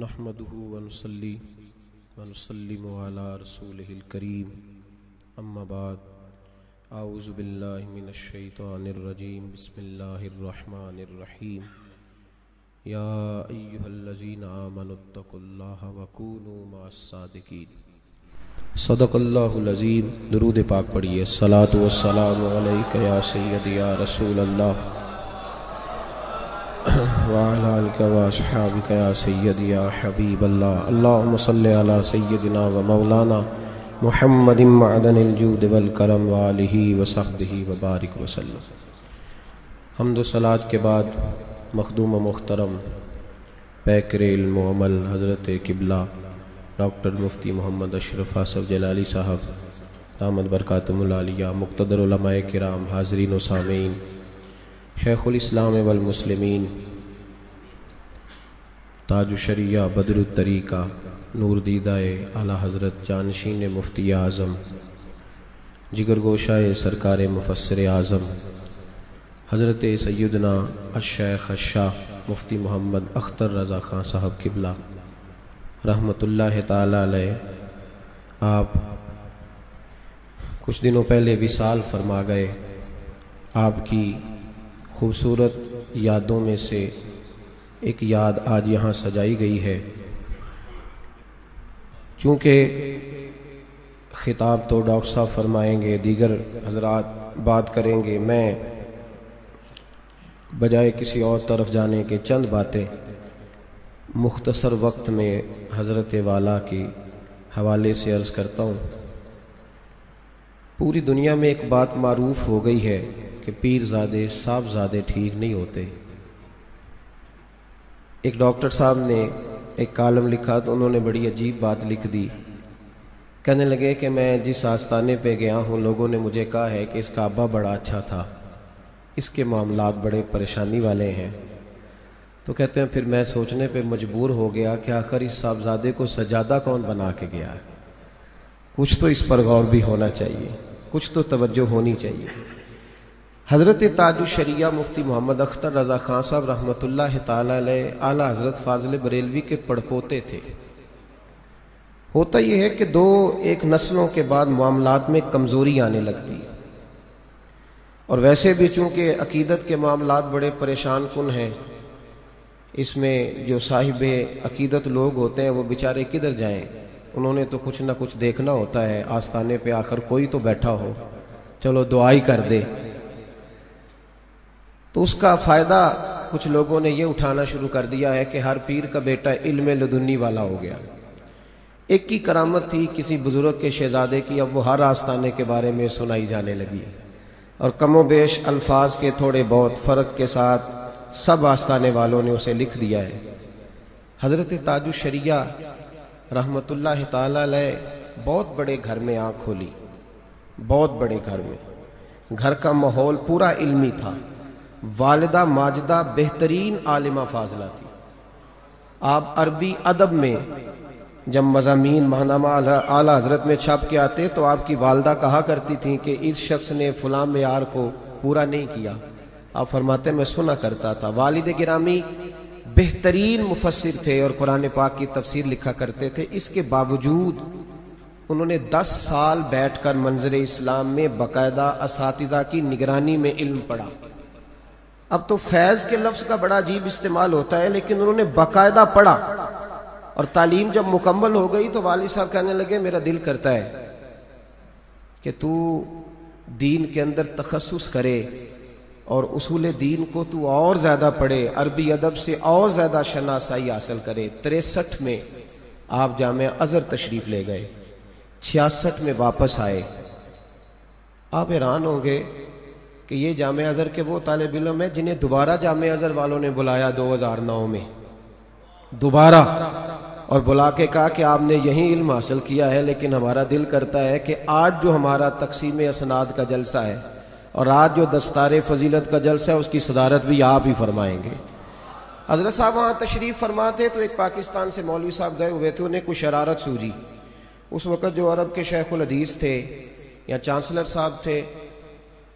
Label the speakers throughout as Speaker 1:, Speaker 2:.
Speaker 1: نحمده ونصلي ونسلم على رسوله الكريم اما بعد اعوذ باللہ من الشیطان الرجیم بسم اللہ الرحمن الرحیم یا ایہا الذین آمنوا اتقوا اللہ وکونوا مع الصادقین۔ صدق اللہ العظیم۔ درود پاک پڑھیے۔ الصلاۃ والسلام علیک یا سیدی یا رسول اللہ وعلی آلک واصحابک یا سیدی یا حبیب اللہ۔ اللہم صلی علی سیدنا و مولانا محمد معدن الجود والکرم وآلہ وصحبہ وبارک وسلم۔ حمد و صلاۃ کے بعد مخدوم و محترم پیکر علم و عمل حضرت قبلہ ڈاکٹر مفتی محمد اشرف آصف جلالی صاحب دامت برکاتہم العالیہ، مقتدر علماء کرام، حاضرین و سامعین، شیخ الاسلام والمسلمین، تاج الشریعہ بدر الطریقہ نور دیدہ اعلیٰ حضرت جانشین مفتی اعظم، جگر گوشہ سرکار مفسر اعظم حضرت سیدنا الشیخ الشاہ مفتی محمد اختر رضا خان صاحب قبلہ رحمۃ اللہ تعالی علیہ، آپ کچھ دنوں پہلے وصال فرما گئے۔ آپ کی خوبصورت یادوں میں سے ایک یاد آج یہاں سجائی گئی ہے۔ چونکہ خطاب تو ڈاکٹر صاحب فرمائیں گے، دیگر حضرات بات کریں گے، میں بجائے کسی اور طرف جانے کے چند باتیں مختصر وقت میں حضرت والا کے حوالے سے عرض کرتا ہوں۔ پوری دنیا میں ایک بات معروف ہو گئی ہے کہ پیر زادے صاحب زادے ٹھیک نہیں ہوتے۔ ایک ڈاکٹر صاحب نے ایک کالم لکھا تو انہوں نے بڑی عجیب بات لکھ دی۔ کہنے لگے کہ میں جس آستانے پہ گیا ہوں لوگوں نے مجھے کہا ہے کہ اس کا ابا بڑا اچھا تھا، اس کے معاملات بڑے پریشانی والے ہیں۔ تو کہتے ہیں پھر میں سوچنے پہ مجبور ہو گیا کہ آخر اس صاحبزادے کو سجادہ کون بنا کے گیا ہے۔ کچھ تو اس پر غور بھی ہونا چاہیے، کچھ تو توجہ ہونی چاہیے۔ حضرت تاج الشریعہ مفتی محمد اختر رضا خان صاحب رحمۃ اللہ تعالی علیہ اعلیٰ حضرت فاضل بریلوی کے پڑپوتے تھے۔ ہوتا یہ ہے کہ ایک نسلوں کے بعد معاملات میں کمزوری آنے لگتی، اور ویسے بھی چونکہ عقیدت کے معاملات بڑے پریشان کن ہیں، اس میں جو صاحب عقیدت لوگ ہوتے ہیں وہ بیچارے کدھر جائیں، انہوں نے تو کچھ نہ کچھ دیکھنا ہوتا ہے۔ آستانے پہ آخر کوئی تو بیٹھا ہو، چلو دعائی کر دے۔ تو اس کا فائدہ کچھ لوگوں نے یہ اٹھانا شروع کر دیا ہے کہ ہر پیر کا بیٹا علم لدنی والا ہو گیا۔ ایک کی کرامت تھی کسی بزرگ کے شہزادے کی، اب وہ ہر آستانے کے بارے میں سنائی جانے لگی، اور کم و بیش الفاظ کے تھوڑے بہت فرق کے ساتھ سب آستانے والوں نے اسے لکھ دیا ہے۔ حضرت تاج الشریعہ رحمۃ اللہ تعالی علیہ بہت بڑے گھر میں آنکھ کھولی، بہت بڑے گھر میں، گھر کا ماحول پورا علمی تھا۔ والدہ ماجدہ بہترین عالمہ فاضلہ تھی۔ آپ عربی ادب میں جب مضامین ماہنامہ اعلیٰ حضرت میں چھپ کے آتے تو آپ کی والدہ کہا کرتی تھیں کہ اس شخص نے فلاں معیار کو پورا نہیں کیا۔ آپ فرماتے میں سنا کرتا تھا۔ والد گرامی بہترین مفسر تھے اور قرآن پاک کی تفسیر لکھا کرتے تھے، اس کے باوجود انہوں نے 10 سال بیٹھ کر منظر اسلام میں باقاعدہ اساتذہ کی نگرانی میں علم پڑھا۔ اب تو فیض کے لفظ کا بڑا عجیب استعمال ہوتا ہے، لیکن انہوں نے باقاعدہ پڑھا، اور تعلیم جب مکمل ہو گئی تو والد صاحب کہنے لگے میرا دل کرتا ہے کہ تو دین کے اندر تخصص کرے اور اصول دین کو تو اور زیادہ پڑھے، عربی ادب سے اور زیادہ شناسائی حاصل کرے۔ 63 میں آپ جامعہ ازہر تشریف لے گئے، 66 میں واپس آئے۔ آپ حیران ہوں گے کہ یہ جامعہ ازہر کے وہ طالب علم ہیں جنہیں دوبارہ جامعہ ازہر والوں نے بلایا 2009 میں دوبارہ، اور بلا کے کہا کہ آپ نے یہی علم حاصل کیا ہے، لیکن ہمارا دل کرتا ہے کہ آج جو ہمارا تقسیم اسناد کا جلسہ ہے اور آج جو دستار فضیلت کا جلسہ ہے اس کی صدارت بھی آپ ہی فرمائیں گے۔ حضرت صاحب وہاں تشریف فرماتے تو ایک پاکستان سے مولوی صاحب گئے ہوئے تھے، انہیں کچھ شرارت سوجی۔ اس وقت جو عرب کے شیخ الحدیث تھے یا چانسلر صاحب تھے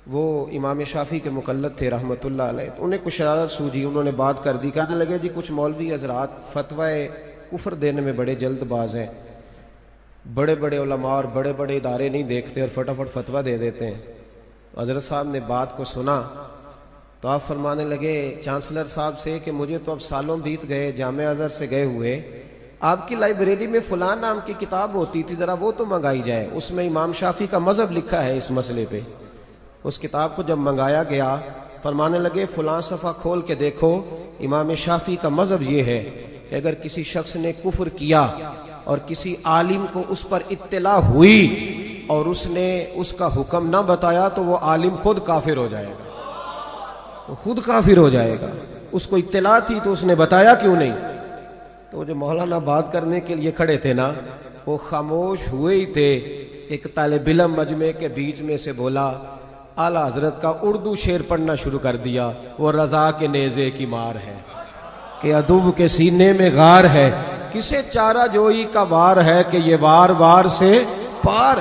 Speaker 1: وہ امام شافعی کے مقلد تھے رحمۃ اللہ علیہ، انہیں کچھ شرارت سوجی، انہوں نے بات کر دی، کہنے لگے جی کچھ مولوی حضرات فتوی کفر دینے میں بڑے جلد باز ہیں، بڑے بڑے علماء اور بڑے بڑے ادارے نہیں دیکھتے اور فٹافٹ فتویٰ دے دیتے ہیں۔ حضرت صاحب نے بات کو سنا تو آپ فرمانے لگے چانسلر صاحب سے کہ مجھے تو اب سالوں بیت گئے جامعہ ازہر سے گئے ہوئے، آپ کی لائبریری میں فلاں نام کی کتاب ہوتی تھی، ذرا وہ تو منگائی جائے، اس میں امام شافعی کا مذہب لکھا ہے اس مسئلے پہ۔ اس کتاب کو جب منگایا گیا فرمانے لگے فلاں صفحہ کھول کے دیکھو، امام شافعی کا مذہب یہ ہے کہ اگر کسی شخص نے کفر کیا اور کسی عالم کو اس پر اطلاع ہوئی اور اس نے اس کا حکم نہ بتایا تو وہ عالم خود کافر ہو جائے گا، وہ خود کافر ہو جائے گا۔ اس کو اطلاع تھی تو اس نے بتایا کیوں نہیں؟ تو جو مولانا بات کرنے کے لیے کھڑے تھے نا وہ خاموش ہوئے ہی تھے۔ ایک طالب علم مجمع کے بیچ میں سے بولا، اعلیٰ حضرت کا اردو شعر پڑھنا شروع کر دیا، وہ رضا کے نیزے کی مار ہے کہ عدو کے سینے میں غار ہے، کسے چارہ جوئی کا وار ہے کہ یہ وار وار سے پار۔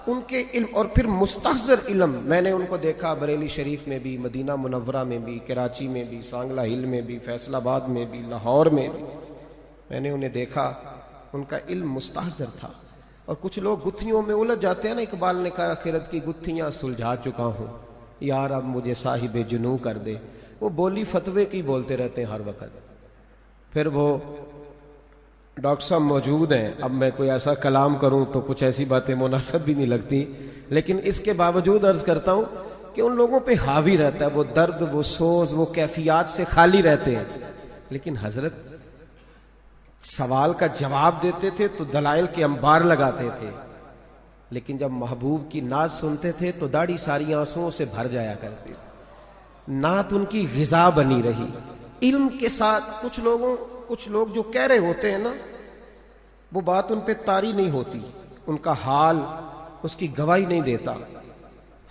Speaker 1: ان کے علم اور پھر مستحضر علم، میں نے ان کو دیکھا بریلی شریف میں بھی، مدینہ منورہ میں بھی، کراچی میں بھی، سانگلہ ہل میں بھی، فیصل آباد میں بھی، لاہور میں بھی میں نے انہیں دیکھا، ان کا علم مستحضر تھا۔ اور کچھ لوگ گتھیوں میں الجھ جاتے ہیں نا، اقبال نے کہا آخرت کی گتھیاں سلجھا چکا ہوں یار اب مجھے صاحب جنوں کر دے، وہ بولی فتوے کی بولتے رہتے ہیں ہر وقت۔ پھر وہ ڈاکٹر صاحب موجود ہیں، اب میں کوئی ایسا کلام کروں تو کچھ ایسی باتیں مناسب بھی نہیں لگتی، لیکن اس کے باوجود عرض کرتا ہوں کہ ان لوگوں پہ حاوی رہتا ہے وہ درد، وہ سوز، وہ کیفیات سے خالی رہتے ہیں۔ لیکن حضرت سوال کا جواب دیتے تھے تو دلائل کے انبار لگاتے تھے، لیکن جب محبوب کی نعت سنتے تھے تو داڑھی ساری آنسوؤں سے بھر جایا کرتی تھی، نعت ان کی غذا بنی رہی۔ علم کے ساتھ کچھ لوگ جو کہہ رہے ہوتے ہیں نا وہ بات ان پہ طاری نہیں ہوتی، ان کا حال اس کی گواہی نہیں دیتا،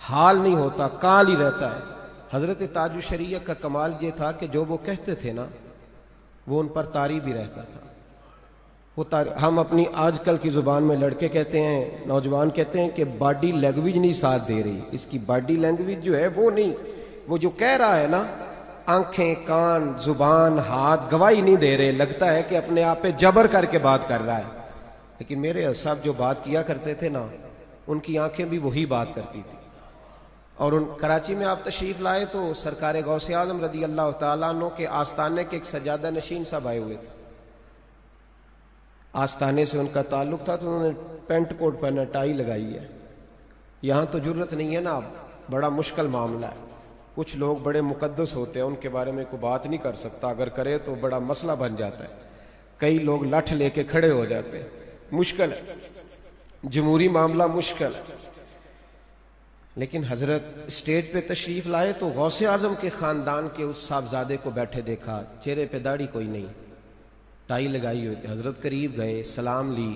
Speaker 1: حال نہیں ہوتا، کال ہی رہتا ہے۔ حضرت تاج الشریعہ کا کمال یہ تھا کہ جو وہ کہتے تھے نا وہ ان پر طاری بھی رہتا تھا۔ ہم اپنی آج کل کی زبان میں لڑکے کہتے ہیں، نوجوان کہتے ہیں کہ باڈی لینگویج نہیں ساتھ دے رہی، اس کی باڈی لینگویج جو ہے وہ نہیں، وہ جو کہہ رہا ہے نا آنکھیں، کان، زبان، ہاتھ گواہی نہیں دے رہے، لگتا ہے کہ اپنے آپ پہ جبر کر کے بات کر رہا ہے۔ لیکن میرے صاحب جو بات کیا کرتے تھے نا ان کی آنکھیں بھی وہی بات کرتی تھی۔ اور کراچی میں آپ تشریف لائے تو سرکار غوث اعظم رضی اللہ تعالیٰ عنہ کے آستانے کے ایک سجادہ نشین صاحب آئے ہوئے تھے، آستانے سے ان کا تعلق تھا، تو انہوں نے پینٹ کوٹ پہنا، ٹائی لگائی ہے۔ یہاں تو جرت نہیں ہے نا، اب بڑا مشکل معاملہ ہے، کچھ لوگ بڑے مقدس ہوتے ہیں ان کے بارے میں کوئی بات نہیں کر سکتا، اگر کرے تو بڑا مسئلہ بن جاتا ہے، کئی لوگ لٹھ لے کے کھڑے ہو جاتے ہیں، مشکل ہے، جمہوری معاملہ مشکل ہے۔ لیکن حضرت اسٹیج پہ تشریف لائے تو غوث اعظم کے خاندان کے اس صاحبزادے کو بیٹھے دیکھا، چہرے پہ داڑھی کوئی نہیں، ٹائی لگائی ہوئی تھی۔ حضرت قریب گئے، سلام لی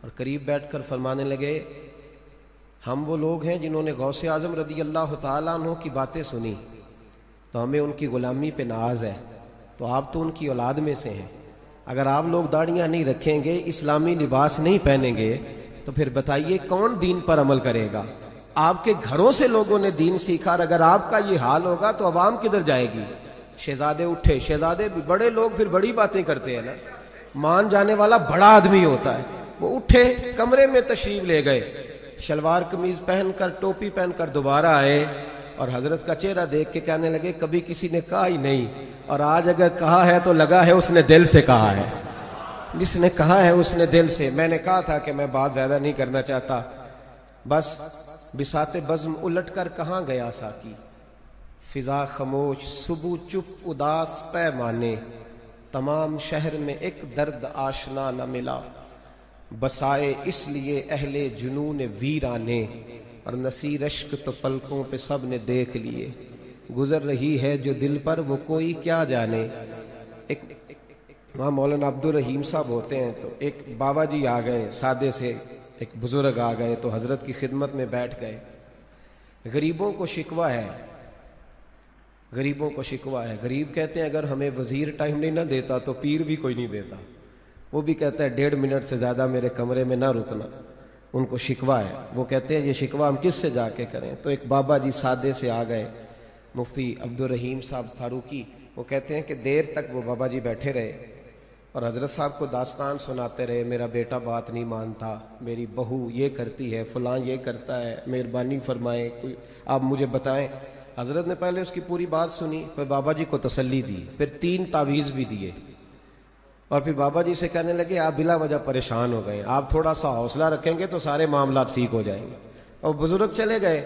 Speaker 1: اور قریب بیٹھ کر فرمانے لگے ہم وہ لوگ ہیں جنہوں نے غوث اعظم رضی اللہ تعالیٰ عنہ کی باتیں سنی تو ہمیں ان کی غلامی پہ ناز ہے، تو آپ تو ان کی اولاد میں سے ہیں، اگر آپ لوگ داڑیاں نہیں رکھیں گے، اسلامی لباس نہیں پہنیں گے تو پھر بتائیے کون دین پر عمل کرے گا؟ آپ کے گھروں سے لوگوں نے دین سیکھا، اور اگر آپ کا یہ حال ہوگا تو عوام کدھر جائے گی؟ شہزادے اٹھے، شہزادے بھی بڑے لوگ پھر بڑی باتیں کرتے ہیں نا، مان جانے والا بڑا آدمی ہوتا ہے، وہ اٹھے کمرے میں تشریف لے گئے، شلوار قمیض پہن کر ٹوپی پہن کر دوبارہ آئے اور حضرت کا چہرہ دیکھ کے کہنے لگے کبھی کسی نے کہا ہی نہیں، اور آج اگر کہا ہے تو لگا ہے اس نے دل سے کہا ہے، جس نے کہا ہے اس نے دل سے۔ میں نے کہا تھا کہ میں بات زیادہ نہیں کرنا چاہتا، بس بساط بزم الٹ کر کہاں گیا ساکی، فضا خاموش صبح چپ اداس پیمانے، تمام شہر میں ایک درد آشنا نہ ملا، بسائے اس لیے اہل جنون ویرانے، اور نصیر اشک تو پلکوں پہ سب نے دیکھ لیے، گزر رہی ہے جو دل پر وہ کوئی کیا جانے۔ ایک وہاں مولانا عبد الرحیم صاحب ہوتے ہیں، تو ایک بابا جی آ گئے، سادے سے ایک بزرگ آ گئے تو حضرت کی خدمت میں بیٹھ گئے۔ غریبوں کو شکوہ ہے، غریبوں کو شکوہ ہے، غریب کہتے ہیں اگر ہمیں وزیر ٹائم نہیں نہ دیتا تو پیر بھی کوئی نہیں دیتا، وہ بھی کہتا ہے 1.5 منٹ سے زیادہ میرے کمرے میں نہ رکنا، ان کو شکوہ ہے۔ وہ کہتے ہیں یہ شکوہ ہم کس سے جا کے کریں؟ تو ایک بابا جی سادے سے آ گئے، مفتی عبد الرحیم صاحب فاروقی، وہ کہتے ہیں کہ دیر تک وہ بابا جی بیٹھے رہے، اور حضرت صاحب کو داستان سناتے رہے، میرا بیٹا بات نہیں مانتا، میری بہو یہ کرتی ہے، فلاں یہ کرتا ہے، مہربانی فرمائیں کوئی آپ مجھے بتائیں۔ حضرت نے پہلے اس کی پوری بات سنی، پھر بابا جی کو تسلی دی، پھر 3 تعویذ بھی دیے، اور پھر بابا جی سے کہنے لگے آپ بلا وجہ پریشان ہو گئے، آپ تھوڑا سا حوصلہ رکھیں گے تو سارے معاملات ٹھیک ہو جائیں گے۔ اور بزرگ چلے گئے۔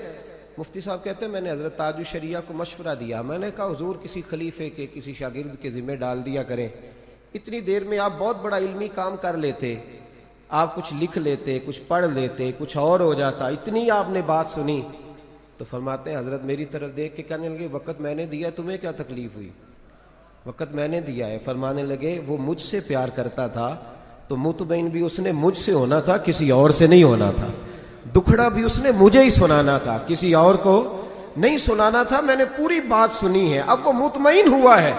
Speaker 1: مفتی صاحب کہتے ہیں میں نے حضرت تاج الشریعہ کو مشورہ دیا، میں نے کہا حضور کسی خلیفے کے کسی شاگرد کے ذمہ ڈال دیا کریں، اتنی دیر میں آپ بہت بڑا علمی کام کر لیتے، آپ کچھ لکھ لیتے، کچھ پڑھ لیتے، کچھ اور ہو جاتا، اتنی آپ نے بات سنی۔ تو فرماتے ہیں حضرت میری طرف دیکھ کے کہنے لگے وقت میں نے دیا، تمہیں کیا تکلیف ہوئی؟ وقت میں نے دیا ہے۔ فرمانے لگے وہ مجھ سے پیار کرتا تھا تو مطمئن بھی اس نے مجھ سے ہونا تھا، کسی اور سے نہیں ہونا تھا، دکھڑا بھی اس نے مجھے ہی سنانا تھا، کسی اور کو نہیں سنانا تھا۔ میں نے پوری بات سنی ہے، اب وہ مطمئن ہوا ہے،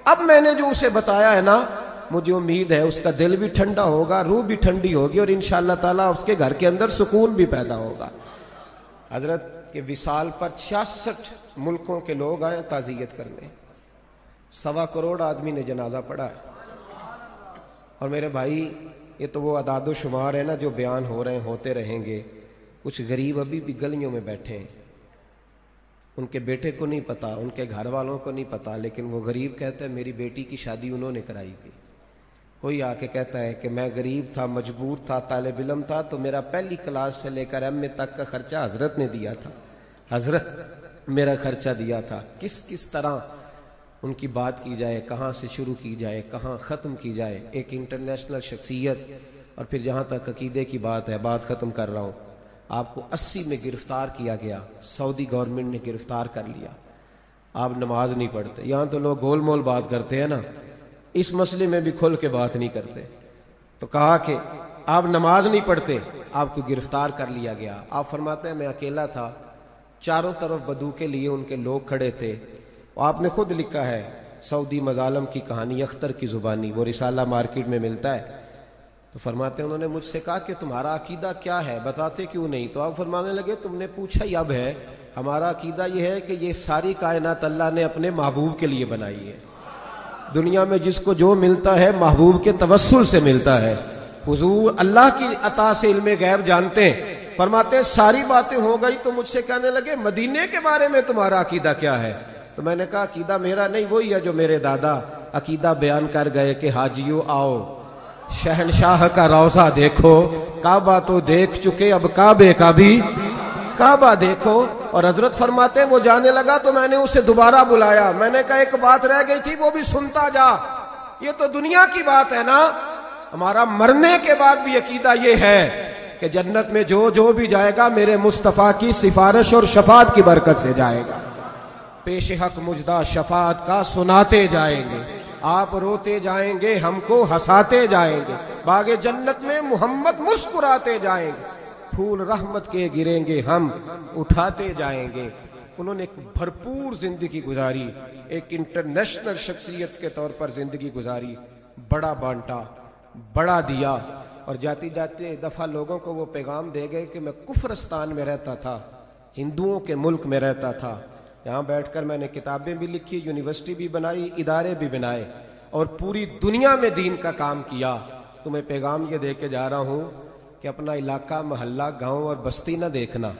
Speaker 1: اب میں نے جو اسے بتایا ہے نا، مجھے امید ہے اس کا دل بھی ٹھنڈا ہوگا، روح بھی ٹھنڈی ہوگی، اور انشاءاللہ تعالیٰ اس کے گھر کے اندر سکون بھی پیدا ہوگا۔ حضرت کے وصال پر 66 ملکوں کے لوگ آئے تعزیت کرنے، 1.25 کروڑ آدمی نے جنازہ پڑھا ہے۔ اور میرے بھائی یہ تو وہ اعداد و شمار ہے نا جو بیان ہو رہے ہیں، ہوتے رہیں گے۔ کچھ غریب ابھی بھی گلیوں میں بیٹھے ہیں، ان کے بیٹے کو نہیں پتا، ان کے گھر والوں کو نہیں پتا، لیکن وہ غریب کہتے ہیں میری بیٹی کی شادی انہوں نے کرائی تھی۔ کوئی آ کے کہتا ہے کہ میں غریب تھا، مجبور تھا، طالب علم تھا، تو میرا پہلی کلاس سے لے کر ایم اے تک کا خرچہ حضرت نے دیا تھا، حضرت میرا خرچہ دیا تھا۔ کس طرح ان کی بات کی جائے، کہاں سے شروع کی جائے، کہاں ختم کی جائے۔ ایک انٹرنیشنل شخصیت، اور پھر جہاں تک عقیدے کی بات ہے، بات ختم کر رہا ہوں، آپ کو 80 میں گرفتار کیا گیا، سعودی گورنمنٹ نے گرفتار کر لیا۔ آپ نماز نہیں پڑھتے، یہاں تو لوگ گول مول بات کرتے ہیں نا، اس مسئلے میں بھی کھل کے بات نہیں کرتے۔ تو کہا کہ آپ نماز نہیں پڑھتے، آپ کو گرفتار کر لیا گیا۔ آپ فرماتے ہیں میں اکیلا تھا، چاروں طرف بدو کے لیے ان کے لوگ کھڑے تھے۔ آپ نے خود لکھا ہے سعودی مظالم کی کہانی، اختر کی زبانی، وہ رسالہ مارکیٹ میں ملتا ہے۔ تو فرماتے ہیں انہوں نے مجھ سے کہا کہ تمہارا عقیدہ کیا ہے، بتاتے کیوں نہیں؟ تو آپ فرمانے لگے تم نے پوچھا ہی اب ہے، ہمارا عقیدہ یہ ہے کہ یہ ساری کائنات اللہ نے اپنے محبوب کے لیے بنائی ہے۔ دنیا میں جس کو جو ملتا ہے محبوب کے توسل سے ملتا ہے۔ حضور اللہ کی عطا سے علم غیب جانتے ہیں۔ فرماتے ہیں ساری باتیں ہو گئی تو مجھ سے کہنے لگے مدینے کے بارے میں تمہارا عقیدہ کیا ہے؟ تو میں نے کہا عقیدہ میرا نہیں، وہی ہے جو میرے دادا عقیدہ بیان کر گئے کہ حاجیو آؤ شہنشاہ کا روضہ دیکھو، کعبہ تو دیکھ چکے اب کعبے کا بھی کعبہ دیکھو۔ اور حضرت فرماتے ہیں وہ جانے لگا تو میں نے اسے دوبارہ بلایا، میں نے کہا ایک بات رہ گئی تھی وہ بھی سنتا جا، یہ تو دنیا کی بات ہے نا، ہمارا مرنے کے بعد بھی عقیدہ یہ ہے کہ جنت میں جو بھی جائے گا میرے مصطفیٰ کی سفارش اور شفاعت کی برکت سے جائے گا۔ پیش حق مجدہ شفاعت کا سناتے جائیں گے، آپ روتے جائیں گے، ہم کو ہنساتے جائیں گے، باغ جنت میں محمد مسکراتے جائیں گے، پھول رحمت کے گریں گے ہم اٹھاتے جائیں گے۔ انہوں نے ایک بھرپور زندگی گزاری، ایک انٹرنیشنل شخصیت کے طور پر زندگی گزاری، بڑا بانٹا، بڑا دیا، اور جاتی جاتے دفعہ لوگوں کو وہ پیغام دے گئے کہ میں کفرستان میں رہتا تھا، ہندوؤں کے ملک میں رہتا تھا، یہاں بیٹھ کر میں نے کتابیں بھی لکھی، یونیورسٹی بھی بنائی، ادارے بھی بنائے، اور پوری دنیا میں دین کا کام کیا۔ تمہیں پیغام یہ دے کے جا رہا ہوں کہ اپنا علاقہ، محلہ، گاؤں اور بستی نہ دیکھنا،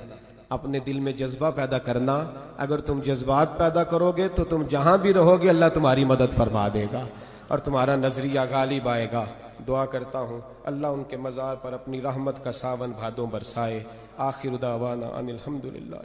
Speaker 1: اپنے دل میں جذبہ پیدا کرنا۔ اگر تم جذبات پیدا کرو گے تو تم جہاں بھی رہو گے اللہ تمہاری مدد فرما دے گا اور تمہارا نظریہ غالب آئے گا۔ دعا کرتا ہوں اللہ ان کے مزار پر اپنی رحمت کا ساون بھادوں برسائے۔ آخر دعوانا ان الحمدللہ۔